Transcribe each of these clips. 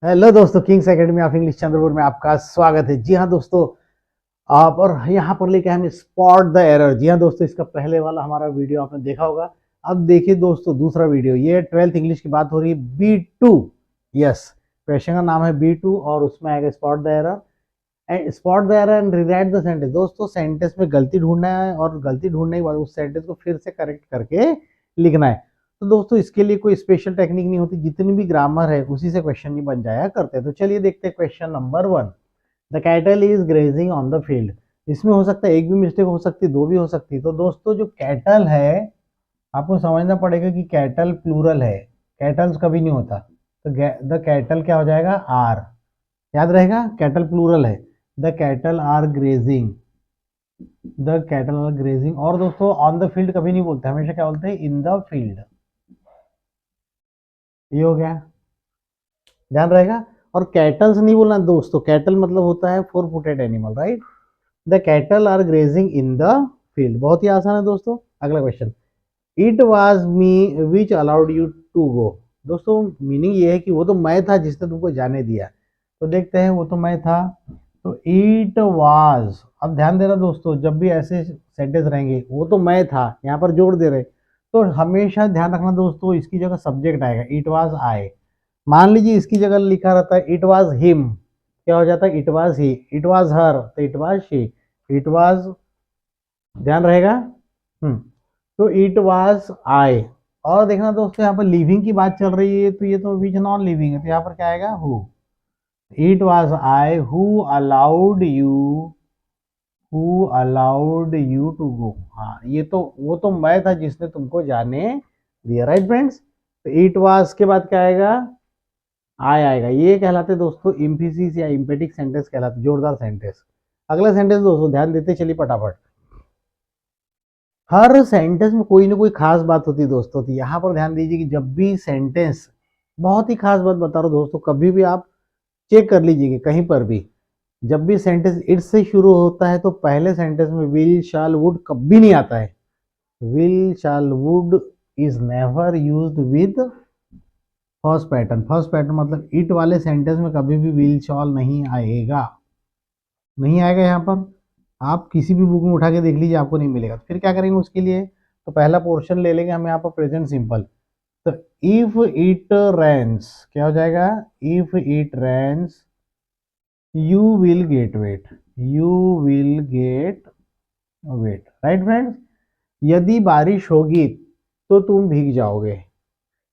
Hello दोस्तों, Kings academy of English Chandrapur में आपका स्वागत है। जी हाँ दोस्तों, आप और यहाँ पर लेके हम स्पॉट द एरर। जी हाँ दोस्तों, इसका पहले वाला हमारा वीडियो आपने देखा होगा। अब देखिए दोस्तों दूसरा वीडियो। ये 12th इंग्लिश की बात हो रही है, B2। यस, क्वेश्चन का नाम है B2 और उसमें आएगा spot the error and spot the error and rewrite the sentence. दोस्तों सेंटेंस में गलती ढूंढना है और गलती ढूंढने के बाद उस सेंटेंस को फिर से करेक्ट करके लिखना है। तो दोस्तों इसके लिए कोई स्पेशल टेक्निक नहीं होती, जितनी भी ग्रामर है उसी से क्वेश्चन नहीं बन जाया करते। तो चलिए देखते हैं question number 1। The cattle is grazing on the field. इसमें हो सकता है एक भी मिस्टेक हो सकती है, दो भी हो सकती है। तो दोस्तों जो कैटल है, आपको समझना पड़ेगा कि कैटल प्लूरल है, कैटल्स कभी नहीं होता। तो द कैटल क्या हो जाएगा, आर। याद रहेगा, कैटल प्लूरल है। The cattle are grazing, the cattle are grazing. और दोस्तों ऑन द फील्ड कभी नहीं बोलते, हमेशा क्या बोलते हैं, इन द फील्ड। ये हो गया, ध्यान रहेगा। और कैटल्स नहीं बोलना दोस्तों, कैटल मतलब होता है four footed animal, right. The cattle are grazing in the field, बहुत ही आसान है दोस्तों। अगला question, it was me which allowed you to go. दोस्तों मीनिंग ये है कि वो तो मैं था जिसने तुमको जाने दिया। तो देखते हैं, वो तो मैं था। तो इट वाज, अब ध्यान देना दोस्तों, जब भी ऐसे सेंटेंस रहेंगे, वो तो मैं था, यहाँ पर जोड़ दे रहे, तो हमेशा ध्यान रखना दोस्तों, इसकी जगह सब्जेक्ट आएगा। इट वाज आई। मान लीजिए इसकी जगह लिखा रहता है इट वाज हिम, क्या हो जाता है, it was he. It was her, तो it was she. It was, ध्यान रहेगा। हम्म तो इट वाज आई। और देखना दोस्तों, यहाँ पर लिविंग की बात चल रही है, तो ये तो विच नॉन लिविंग है, तो यहाँ पर क्या आएगा, who. It was I who to go. हाँ, ये तो वो तो मैं था जिसने तुमको जाने दिया, राइट फ्रेंड्स। तो इट वाज के बाद क्या आएगा, आय आएगा। ये कहलाते दोस्तों इम्फिसिस या इम्पेटिक सेंटेंस कहलाते, जोरदार सेंटेंस। अगला सेंटेंस दोस्तों ध्यान देते चलिए फटाफट। हर सेंटेंस में कोई ना कोई खास बात होती है दोस्तों। तो यहाँ पर ध्यान दीजिए कि जब भी सेंटेंस, बहुत ही खास बात बता रहा हूँ दोस्तों, कभी भी आप चेक कर लीजिए कहीं पर भी, जब भी सेंटेंस इट से शुरू होता है तो पहले सेंटेंस में विल शाल वुड कभी नहीं आता है। Will shall would is never used with first pattern. First pattern मतलब इट वाले सेंटेंस में कभी भी विल शाल नहीं आएगा, नहीं आएगा। यहाँ पर आप किसी भी बुक में उठा के देख लीजिए, आपको नहीं मिलेगा। तो फिर क्या करेंगे उसके लिए, तो पहला पोर्शन ले लेंगे हम यहाँ पर प्रेजेंट सिंपल। तो इफ इट रेन्स क्या हो जाएगा, if it rains you will get wet, you will get wet, right friends. यदि बारिश होगी तो तुम भीग जाओगे,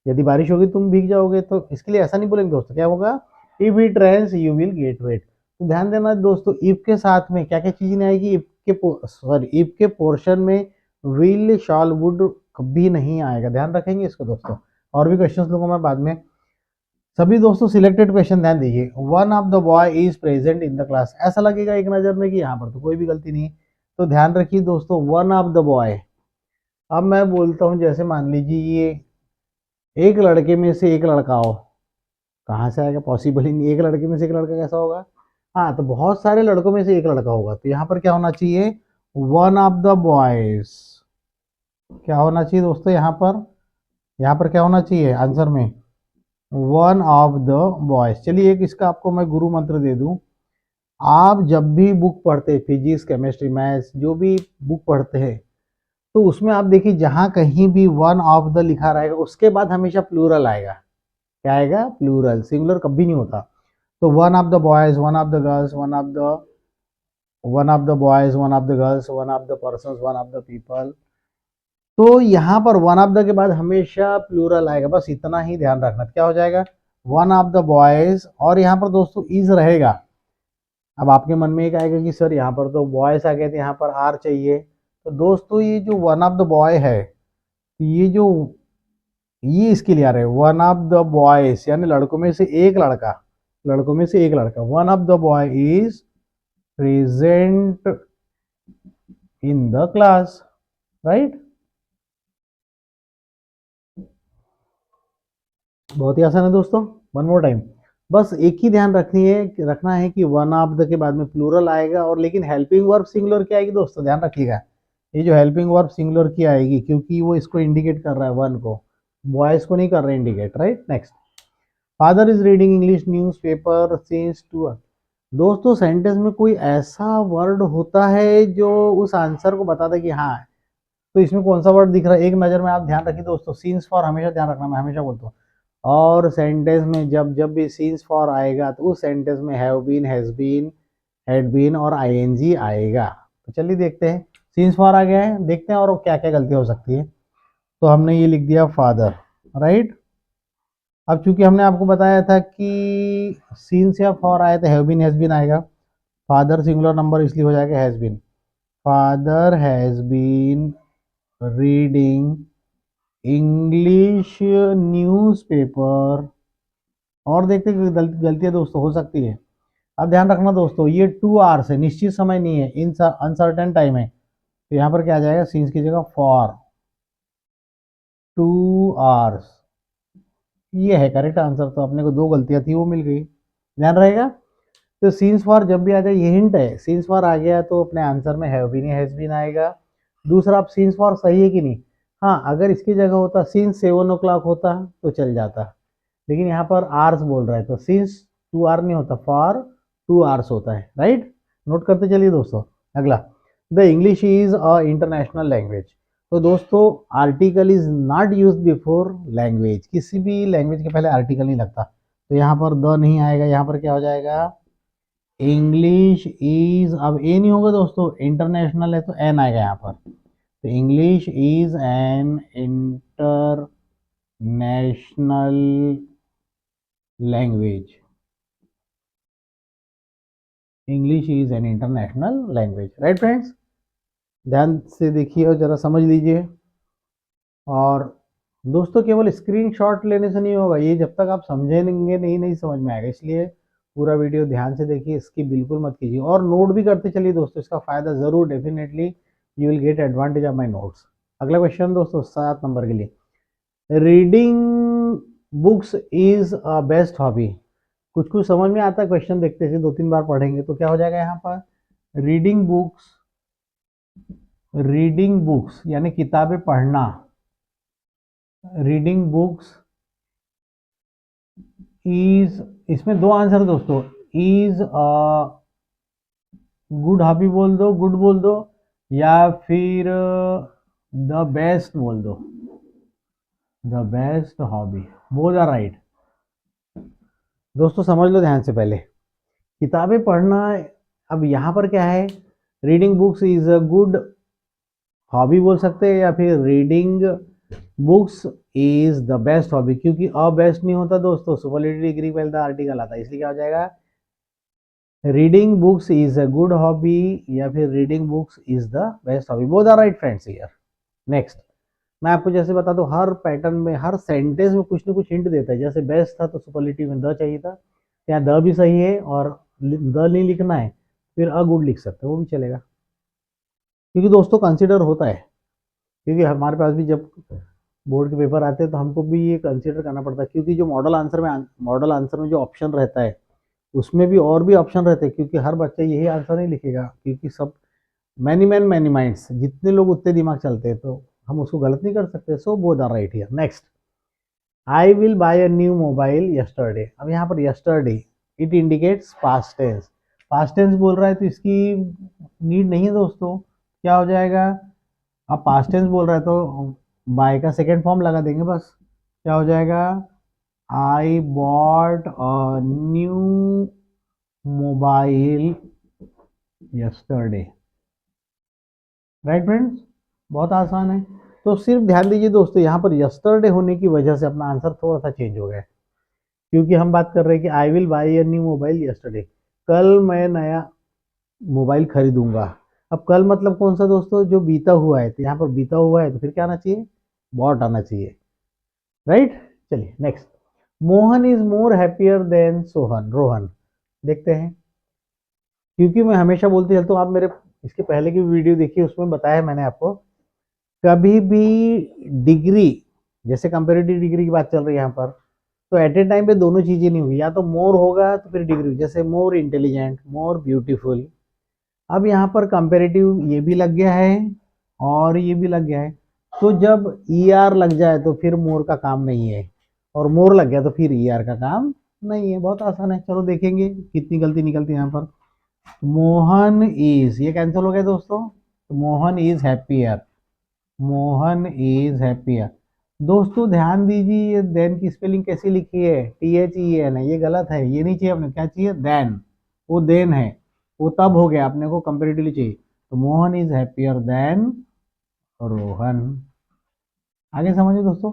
यदि बारिश होगी तुम भीग जाओगे। तो इसके लिए ऐसा नहीं बोलेंगे दोस्तों, क्या होगा, if it rains you will get wet. तो ध्यान देना दोस्तों, इफ के साथ में क्या क्या चीज नहीं आएगी, इफ के सॉरी इफ के पोर्शन में विल शॉल वुड कभी नहीं आएगा, ध्यान रखेंगे इसको दोस्तों। और भी क्वेश्चंस लूंगा मैं बाद में। सभी दोस्तों सिलेक्टेड क्वेश्चन ध्यान दीजिए। One of the boy is present in the class. ऐसा लगेगा एक नजर में कि यहाँ पर तो कोई भी गलती नहीं, तो ध्यान रखिए दोस्तों, वन ऑफ द बॉय। अब मैं बोलता हूँ, जैसे मान लीजिए ये एक लड़के में से एक लड़का हो, कहाँ से आएगा, पॉसिबल ही नहीं। एक लड़के में से एक लड़का कैसा होगा, हाँ, तो बहुत सारे लड़कों में से एक लड़का होगा। तो यहाँ पर क्या होना चाहिए, वन ऑफ द बॉयज। क्या होना चाहिए दोस्तों, यहाँ पर क्या होना चाहिए आंसर में, वन ऑफ द बॉयज। चलिए एक इसका आपको मैं गुरु मंत्र दे दूं। आप जब भी बुक पढ़ते, फिजिक्स केमिस्ट्री मैथ्स जो भी बुक पढ़ते हैं, तो उसमें आप देखिए जहां कहीं भी वन ऑफ द लिखा रहेगा उसके बाद हमेशा प्लूरल आएगा। क्या आएगा, प्लूरल, सिंगुलर कभी नहीं होता। तो one of the boys, one of the girls, one of the boys, one of the girls, one of the person, one of the people. तो यहाँ पर वन ऑफ द के बाद हमेशा प्लूरल आएगा, बस इतना ही ध्यान रखना। क्या हो जाएगा, वन ऑफ द बॉयज। और यहाँ पर दोस्तों इज रहेगा। अब आपके मन में एक आएगा कि सर यहाँ पर तो बॉयज आ गए थे, यहाँ पर आर चाहिए। तो दोस्तों ये जो वन ऑफ द बॉय है, ये जो ये इसके लिए आ रहा है, वन ऑफ द बॉयज यानी लड़कों में से एक लड़का, लड़कों में से एक लड़का। One of the boy is present in the class, right. बहुत ही आसान है दोस्तों। वन मोर टाइम, बस एक ही ध्यान रखना है कि वन ऑफ द के बाद में प्लूरल आएगा। और लेकिन हेल्पिंग वर्ब सिंगुलर की आएगी दोस्तों, ध्यान रखिएगा। ये जो हेल्पिंग वर्ब सिंगुलर की आएगी, क्योंकि वो इसको इंडिकेट कर रहा है, वन को, बॉयज को नहीं कर रहा है indicate, right. Next, father is reading English news paper since 2। दोस्तों सेंटेंस में कोई ऐसा वर्ड होता है जो उस आंसर को बताता है कि हाँ, तो इसमें कौन सा वर्ड दिख रहा है, एक नज़र में आप ध्यान रखिए दोस्तों, सीन्स फॉर हमेशा ध्यान रखना, मैं हमेशा बोलता हूँ। और सेंटेंस में जब जब भी सीन्स फॉर आएगा तो उस सेंटेंस में have been, has been, had been और आईएनजी आएगा। तो चलिए देखते हैं, सीन्स फॉर आ गया है, देखते हैं और क्या क्या गलती हो सकती है। तो हमने ये लिख दिया फादर, राइट। अब चूंकि हमने आपको बताया था कि सीन्स या फॉर आए तो हैव बीन हैज बीन आएगा, फादर सिंगुलर नंबर इसलिए हो जाएगा has been. Father has been reading English newspaper. और देखते हैं गलतियां दोस्तों हो सकती है। अब ध्यान रखना दोस्तों, ये 2 आवर्स है, निश्चित समय नहीं है, इन अनसर्टेन टाइम है, तो यहाँ पर क्या आ जाएगा, सीन्स की जगह फॉर 2 आवर्स। ये है करेक्ट आंसर, तो अपने को 2 गलतियां थी वो मिल गई, ध्यान रहेगा। तो सीन्स फॉर जब भी आ जाए, ये हिंट है, सीन्स फॉर आ गया तो अपने आंसर में हैव बीन हैज बीन आएगा। दूसरा, अब सीन्स फॉर सही है कि नहीं, हाँ अगर इसकी जगह होता सीन्स 7 o'clock होता तो चल जाता, लेकिन यहाँ पर आर्स बोल रहा है तो सिंस 2 आवर नहीं होता, फॉर 2 आवर्स होता है, राइट। नोट करते चलिए दोस्तों। अगला, the English is a international language. तो दोस्तों article is not use before language, किसी भी लैंग्वेज के पहले आर्टिकल नहीं लगता, तो यहाँ पर द नहीं आएगा, यहाँ पर क्या हो जाएगा, इंग्लिश इज, अब ए नहीं होगा दोस्तों, इंटरनेशनल है तो एन आएगा यहाँ पर, तो English is an international language. English is an international language, right friends. ध्यान से देखिए और जरा समझ लीजिए। और दोस्तों केवल स्क्रीनशॉट लेने से नहीं होगा, ये जब तक आप समझेंगे नहीं समझ में आएगा, इसलिए पूरा वीडियो ध्यान से देखिए, इसकी बिल्कुल मत कीजिए और नोट भी करते चलिए दोस्तों, इसका फायदा जरूर, definitely you will gate advantage of my notes. अगला क्वेश्चन दोस्तों 7 नंबर के लिए, reading books is a best hobby. कुछ कुछ समझ में आता है, क्वेश्चन देखते हैं 2-3 बार पढ़ेंगे तो क्या हो जाएगा यहाँ पर, रीडिंग बुक्स यानी किताबें पढ़ना, रीडिंग बुक्स इज, इसमें 2 आंसर दोस्तों, इज अ गुड हॉबी बोल दो, गुड बोल दो, या फिर द बेस्ट बोल दो, the best hobby, both are right. दोस्तों समझ लो ध्यान से पहले, किताबें पढ़ना, अब यहाँ पर क्या है, reading books is a good hobby बोल सकते हैं, या फिर reading books is the best hobby, क्योंकि अ बेस्ट नहीं होता दोस्तों, सुपरलेटिव डिग्री पहले द आर्टिकल आता है, इसलिए क्या हो जाएगा, reading books is a good hobby या फिर reading books is the best hobby, both are right friends here. Next, मैं आपको जैसे बता दूं, हर पैटर्न में हर सेंटेंस में कुछ ना कुछ हिंट देता है, जैसे बेस्ट था तो सुपरलेटिव में द चाहिए था, यहाँ द भी सही है और द नहीं लिखना है, फिर अ गुड लिख सकते हैं, वो भी चलेगा, क्योंकि दोस्तों कंसिडर होता है, क्योंकि हमारे पास भी जब बोर्ड के पेपर आते हैं तो हमको भी ये कंसीडर करना पड़ता है, क्योंकि जो मॉडल आंसर में जो ऑप्शन रहता है उसमें भी और भी ऑप्शन रहते हैं, क्योंकि हर बच्चा यही आंसर नहीं लिखेगा, क्योंकि सब मैनी मैन मैनी माइंड्स, जितने लोग उतने दिमाग चलते हैं, तो हम उसको गलत नहीं कर सकते, so both are right here. Next, I will buy a new mobile yesterday. अब यहाँ पर yesterday it indicates past tense, past tense बोल रहा है तो इसकी नीड नहीं है दोस्तों, क्या हो जाएगा, अब पास्ट टेंस बोल रहा है तो बाय का सेकेंड फॉर्म लगा देंगे बस, क्या हो जाएगा, I bought a new mobile yesterday, right friends, बहुत आसान है। तो सिर्फ ध्यान दीजिए दोस्तों, यहाँ पर यस्टरडे होने की वजह से अपना आंसर थोड़ा सा चेंज हो गया है, क्योंकि हम बात कर रहे हैं कि I will by a new mobile yesterday, कल मैं नया मोबाइल खरीदूंगा। अब कल मतलब कौन सा दोस्तों, जो बीता हुआ है, तो यहाँ पर बीता हुआ है तो फिर क्या आना चाहिए, बॉट आना चाहिए, राइट। चलिए next, Mohan is more happier than Sohan, Rohan, देखते हैं, क्योंकि मैं हमेशा बोलते चलता हूँ, आप मेरे इसके पहले की वीडियो देखिए, उसमें बताया मैंने आपको, कभी भी डिग्री, जैसे कंपेरेटिव डिग्री की बात चल रही है यहाँ पर, तो एट ए टाइम पे दोनों चीजें नहीं हुई, या तो मोर होगा तो फिर डिग्री, जैसे मोर इंटेलिजेंट, मोर ब्यूटीफुल। अब यहाँ पर कंपेरेटिव ये भी लग गया है और ये भी लग गया है, तो जब ई आर लग जाए तो फिर मोर का काम नहीं है, और मोर लग गया तो फिर ईआर का काम नहीं है। बहुत आसान है, चलो देखेंगे कितनी गलती निकलती है यहाँ पर। मोहन इज, ये कैंसिल हो गया दोस्तों, तो Mohan is happier, Mohan is happier. दोस्तों ध्यान दीजिए, ये देन की स्पेलिंग कैसी लिखी है, THEN है, ये गलत है, ये नहीं चाहिए अपने, क्या चाहिए देन, वो देन है, वो तब हो गया, अपने को कंपेरेटिवली चाहिए। तो Mohan is happier than Rohan. आगे समझिए दोस्तों,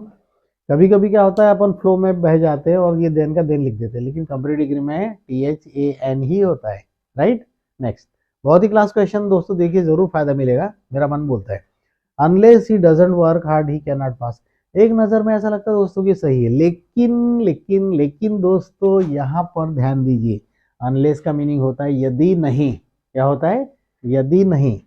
कभी कभी क्या होता है अपन फ्लो में बह जाते हैं और ये देन का देन लिख देते हैं, लेकिन कंपेरेटिव डिग्री में THAN ही होता है, राइट। नेक्स्ट, बहुत ही क्लास क्वेश्चन दोस्तों, देखिए जरूर फायदा मिलेगा, मेरा मन बोलता है। Unless he doesn't work hard he can not pass. एक नजर में ऐसा लगता है दोस्तों कि सही है, लेकिन लेकिन लेकिन दोस्तों यहाँ पर ध्यान दीजिए, अनलेस का मीनिंग होता है यदि नहीं, क्या होता है, यदि नहीं।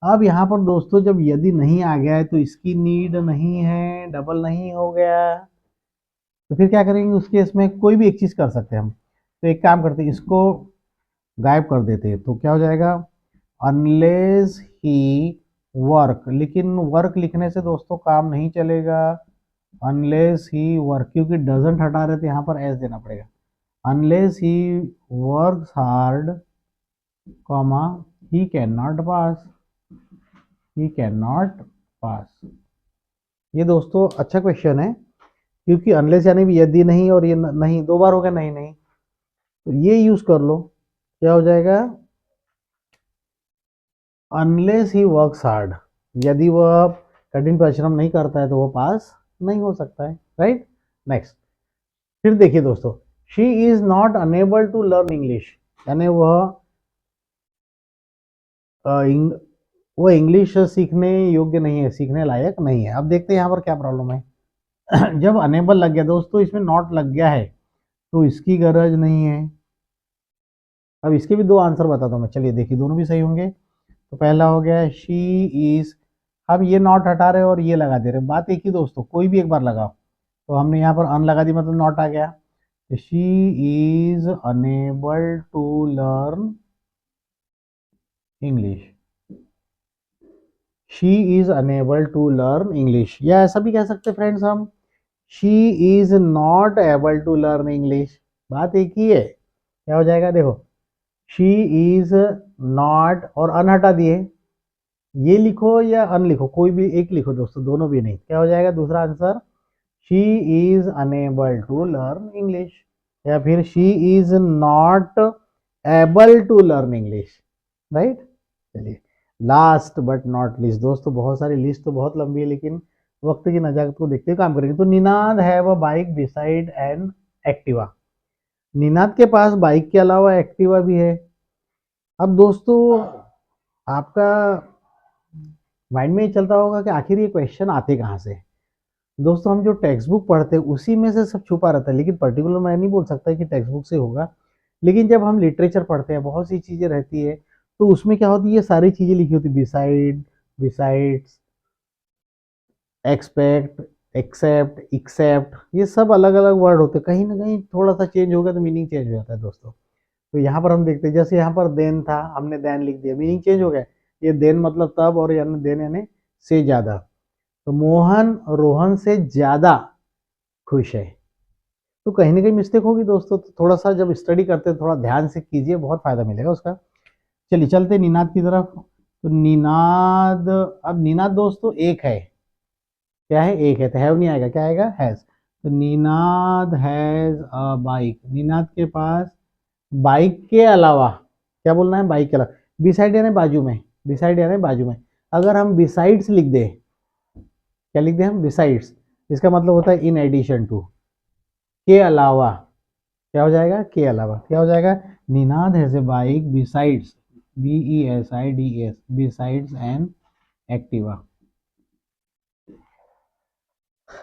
अब यहाँ पर दोस्तों जब यदि नहीं आ गया है तो इसकी नीड नहीं है, डबल नहीं हो गया, तो फिर क्या करेंगे उस केस में, कोई भी एक चीज कर सकते हैं हम। तो एक काम करते हैं, इसको गायब कर देते हैं, तो क्या हो जाएगा, अनलेस ही वर्क। लेकिन वर्क लिखने से दोस्तों काम नहीं चलेगा, अनलेस ही वर्क, क्योंकि डजंट हटा रहे थे, यहाँ पर एस देना पड़ेगा। Unless he works hard, comma, he can not pass, he can not pass. ये दोस्तों अच्छा क्वेश्चन है, क्योंकि अनलेस यानी भी यदि नहीं, और ये नहीं दो बार हो गया, नहीं नहीं, तो ये यूज कर लो, क्या हो जाएगा, अनलेस ही वर्क्स हार्ड, यदि वह कठिन परिश्रम नहीं करता है तो वो पास नहीं हो सकता है, राइट। नेक्स्ट, फिर देखिए दोस्तों, she is not unable to learn English, यानी वह इंग्लिश सीखने योग्य नहीं है, सीखने लायक नहीं है। अब देखते हैं यहाँ पर क्या प्रॉब्लम है। जब अनेबल लग गया दोस्तों, इसमें नॉट लग गया है, तो इसकी गरज नहीं है। अब इसके भी दो आंसर बताता हूँ मैं, चलिए देखिए दोनों भी सही होंगे। तो पहला हो गया शी इज, अब ये नॉट हटा रहे और ये लगा दे रहे, बात एक ही दोस्तों, कोई भी एक बार लगाओ। तो हमने यहाँ पर अन लगा दी, मतलब नॉट आ गया। She is unable to learn English, she is unable to learn English, या ऐसा भी कह सकते फ्रेंड्स हम, she is not able to learn English, बात एक ही है। क्या हो जाएगा देखो, शी इज नॉट और अन हटा दिए, ये लिखो या अन लिखो, कोई भी एक लिखो दोस्तों, दोनों भी नहीं, क्या हो जाएगा दूसरा answer, she is unable to learn English, या फिर she is not able to learn English, right. चलिए, लास्ट बट नॉट लिस्ट दोस्तों, बहुत सारी लिस्ट तो बहुत लंबी है, लेकिन वक्त की नजाकत को देखते हुए काम करेंगे। तो Ninad have a bike beside an Activa, Ninad के पास बाइक के अलावा एक्टिवा भी है। अब दोस्तों आपका माइंड में ये चलता होगा कि आखिर ये क्वेश्चन आते कहाँ से। दोस्तों हम जो टेक्स्ट बुक पढ़ते हैं उसी में से सब छुपा रहता है, लेकिन पर्टिकुलर मैं नहीं बोल सकता कि टेक्स्ट बुक से होगा, लेकिन जब हम लिटरेचर पढ़ते हैं बहुत सी चीज़ें रहती है, तो उसमें क्या होती है, ये सारी चीज़ें लिखी होती है, beside, besides, expect, except, except, ये सब अलग अलग वर्ड होते हैं, कहीं ना कहीं थोड़ा सा चेंज हो गया तो मीनिंग चेंज हो जाता है दोस्तों। तो यहाँ पर हम देखते हैं, जैसे यहाँ पर देन था, हमने देन लिख दिया, मीनिंग चेंज हो गया, ये देन मतलब तब, और यानी देन यानी से ज्यादा। तो मोहन रोहन से ज्यादा खुश है, तो कहीं ना कहीं मिस्टेक होगी दोस्तों, तो थोड़ा सा जब स्टडी करते हैं थोड़ा ध्यान से कीजिए, बहुत फायदा मिलेगा उसका। चलिए चलते निनाद की तरफ। तो निनाद, अब निनाद दोस्तों एक है, क्या है, एक है, तो हैव नहीं आएगा, क्या आएगा, हैज। तो Ninad has a bike, Ninad के पास बाइक के अलावा, क्या बोलना है, बाइक के अलावा, बिसाइड यानी बाजू में, बिसाइड यानी बाजू में। अगर हम बिसाइड्स लिख दे, क्या लिख दे हम, बिसाइड्स, इसका मतलब होता है इन एडिशन टू, के अलावा, क्या हो जाएगा, के अलावा, क्या हो जाएगा, Ninad has a bike besides, BESIDES, besides an Activa.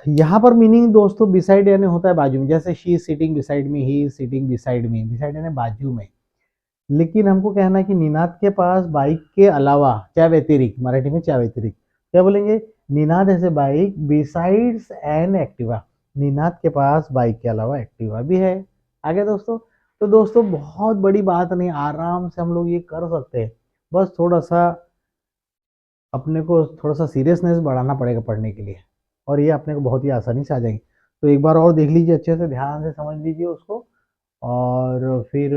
यहाँ पर मीनिंग दोस्तों बिसाइड यानी होता है बाजू में, जैसे she is sitting beside me, he is sitting beside me, beside यानी बाजू में। लेकिन हमको कहना है कि निनाद के पास बाइक के अलावा, क्या व्यतिरिक्त, मराठी में क्या व्यतिरिक्त, क्या बोलेंगे, निनाद ऐसे bike besides an Activa, Ninad के पास बाइक के अलावा एक्टिवा भी है। आगे दोस्तों, तो दोस्तों बहुत बड़ी बात नहीं, आराम से हम लोग ये कर सकते हैं, बस थोड़ा सा अपने को थोड़ा सा सीरियसनेस बढ़ाना पड़ेगा पढ़ने के लिए, और ये अपने को बहुत ही आसानी से आ जाएंगे। तो एक बार और देख लीजिए, अच्छे से ध्यान से समझ लीजिए उसको, और फिर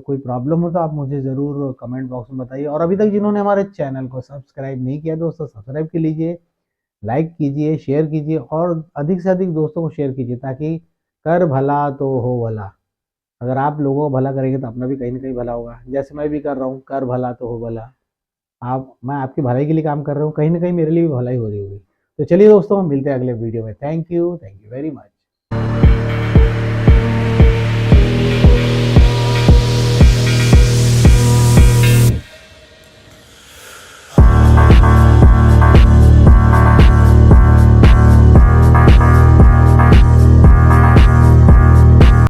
कोई प्रॉब्लम हो तो आप मुझे ज़रूर कमेंट बॉक्स में बताइए। और अभी तक जिन्होंने हमारे चैनल को सब्सक्राइब नहीं किया दोस्तों, सब्सक्राइब कर लीजिए, लाइक कीजिए, शेयर कीजिए, और अधिक से अधिक दोस्तों को शेयर कीजिए, ताकि कर भला तो हो भला। अगर आप लोगों को भला करेंगे तो अपना भी कहीं ना कहीं भला होगा। जैसे मैं भी कर रहा हूँ, कर भला तो हो भला। आप मैं आपकी भलाई के लिए काम कर रहा हूँ, कहीं ना कहीं मेरे लिए भी भलाई हो रही होगी। तो चलिए दोस्तों, हम मिलते हैं अगले वीडियो में। Thank you very much.